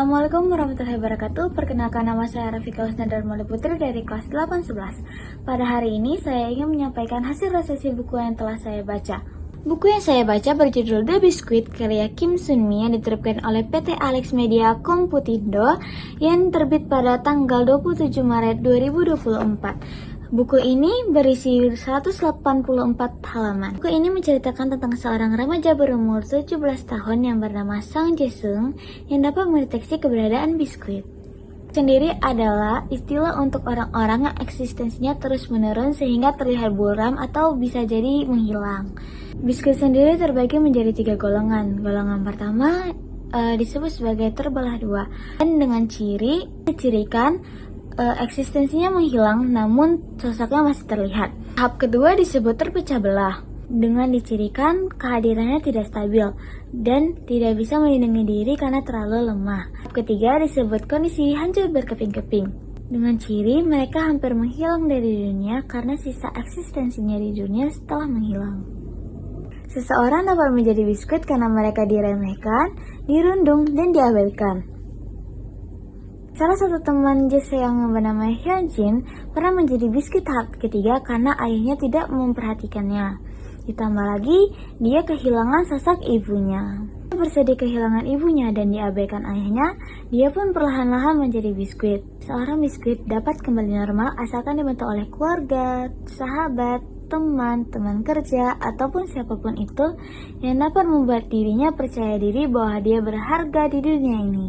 Assalamualaikum warahmatullahi wabarakatuh. Perkenalkan, nama saya Rafika Husna Darmali Putri dari kelas 811. Pada hari ini saya ingin menyampaikan hasil resensi buku yang telah saya baca. Buku yang saya baca berjudul The Biscuit karya Kim Sunmi yang diterbitkan oleh PT Alex Media Komputindo yang terbit pada tanggal 27 Maret 2024. Buku ini berisi 184 halaman. Buku ini menceritakan tentang seorang remaja berumur 17 tahun yang bernama Sang Jae-sung yang dapat mendeteksi keberadaan biskuit. Sendiri adalah istilah untuk orang-orang yang eksistensinya terus menurun sehingga terlihat buram atau bisa jadi menghilang. Biskuit sendiri terbagi menjadi 3 golongan. Golongan pertama disebut sebagai terbelah 2 dan dengan dicirikan eksistensinya menghilang namun sosoknya masih terlihat. Tahap kedua disebut terpecah belah dengan dicirikan kehadirannya tidak stabil dan tidak bisa melindungi diri karena terlalu lemah. Tahap ketiga disebut kondisi hancur berkeping-keping dengan ciri mereka hampir menghilang dari dunia karena sisa eksistensinya di dunia setelah menghilang. Seseorang dapat menjadi biskuit karena mereka diremehkan, dirundung, dan diabaikan. Salah satu teman Jesse yang bernama Hyunjin pernah menjadi biskuit tahap ketiga karena ayahnya tidak memperhatikannya. Ditambah lagi, dia kehilangan sosok ibunya. Bersedih kehilangan ibunya dan diabaikan ayahnya, dia pun perlahan-lahan menjadi biskuit. Seorang biskuit dapat kembali normal asalkan dibantu oleh keluarga, sahabat, teman kerja, ataupun siapapun itu yang dapat membuat dirinya percaya diri bahwa dia berharga di dunia ini.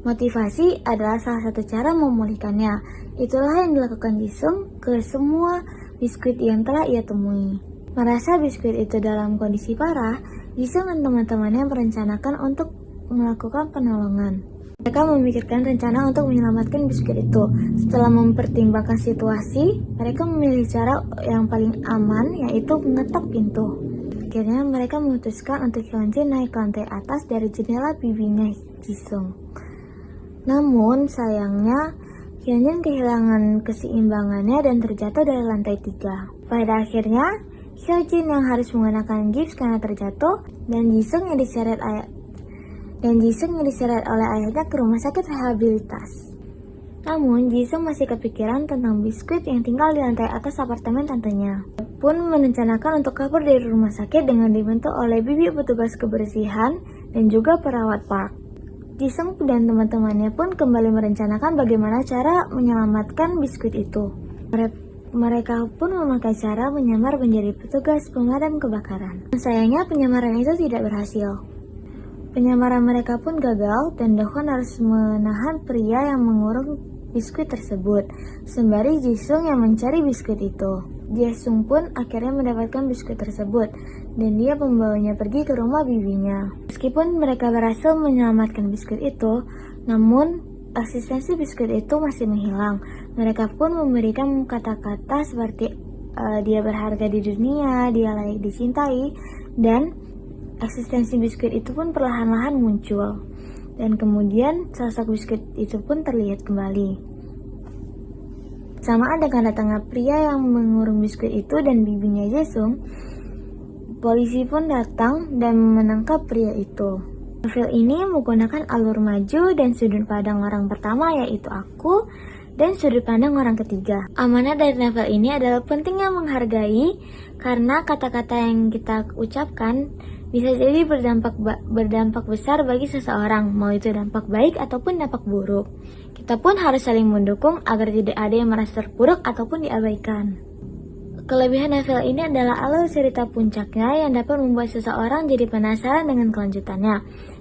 Motivasi adalah salah satu cara memulihkannya. Itulah yang dilakukan Jisung ke semua biskuit yang telah ia temui. Merasa biskuit itu dalam kondisi parah, Jisung dan teman-temannya merencanakan untuk melakukan penolongan. Mereka memikirkan rencana untuk menyelamatkan biskuit itu. Setelah mempertimbangkan situasi, mereka memilih cara yang paling aman, yaitu mengetok pintu. Akhirnya mereka memutuskan untuk Hyunjin naik ke lantai atas dari jendela bibinya Jisung. Namun sayangnya Hyunjin kehilangan keseimbangannya dan terjatuh dari lantai 3. Pada akhirnya Hyunjin yang harus menggunakan gips karena terjatuh dan Jisung yang diseret oleh ayahnya ke rumah sakit rehabilitas. Namun Jisung masih kepikiran tentang biskuit yang tinggal di lantai atas apartemen tantenya. Dia pun merencanakan untuk kabur dari rumah sakit dengan dibantu oleh bibi petugas kebersihan dan juga perawat park. Jisung dan teman-temannya pun kembali merencanakan bagaimana cara menyelamatkan biskuit itu. Mereka pun memakai cara menyamar menjadi petugas pemadam kebakaran. Sayangnya penyamaran itu tidak berhasil. Penyamaran mereka pun gagal dan Dohon harus menahan pria yang mengurung biskuit tersebut, sembari Jisung yang mencari biskuit itu. Jae-sung pun akhirnya mendapatkan biskuit tersebut dan dia membawanya pergi ke rumah bibinya. Meskipun mereka berhasil menyelamatkan biskuit itu, namun eksistensi biskuit itu masih menghilang. Mereka pun memberikan kata-kata seperti dia berharga di dunia, dia layak dicintai, dan eksistensi biskuit itu pun perlahan-lahan muncul. Dan kemudian sosok biskuit itu pun terlihat kembali. Samaan dengan datangnya pria yang mengurung biskuit itu dan bibinya Jae-sung, polisi pun datang dan menangkap pria itu. Novel ini menggunakan alur maju dan sudut pandang orang pertama yaitu aku dan sudut pandang orang ketiga. Amanah dari novel ini adalah pentingnya menghargai karena kata-kata yang kita ucapkan bisa jadi berdampak besar bagi seseorang, mau itu dampak baik ataupun dampak buruk. Kita pun harus saling mendukung agar tidak ada yang merasa terpuruk ataupun diabaikan. Kelebihan novel ini adalah alur cerita puncaknya yang dapat membuat seseorang jadi penasaran dengan kelanjutannya.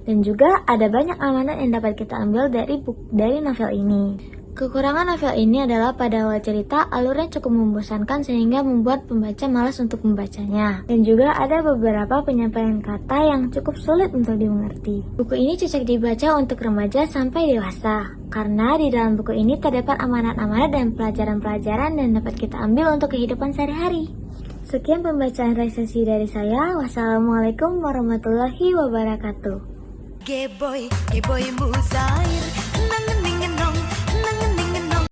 Dan juga ada banyak amanat yang dapat kita ambil dari novel ini. Kekurangan novel ini adalah pada awal cerita alurnya cukup membosankan sehingga membuat pembaca malas untuk membacanya. Dan juga ada beberapa penyampaian kata yang cukup sulit untuk dimengerti. Buku ini cocok dibaca untuk remaja sampai dewasa karena di dalam buku ini terdapat amanat-amanat dan pelajaran-pelajaran yang dapat kita ambil untuk kehidupan sehari-hari. Sekian pembacaan resensi dari saya. Wassalamualaikum warahmatullahi wabarakatuh. Gay boy, Muzair.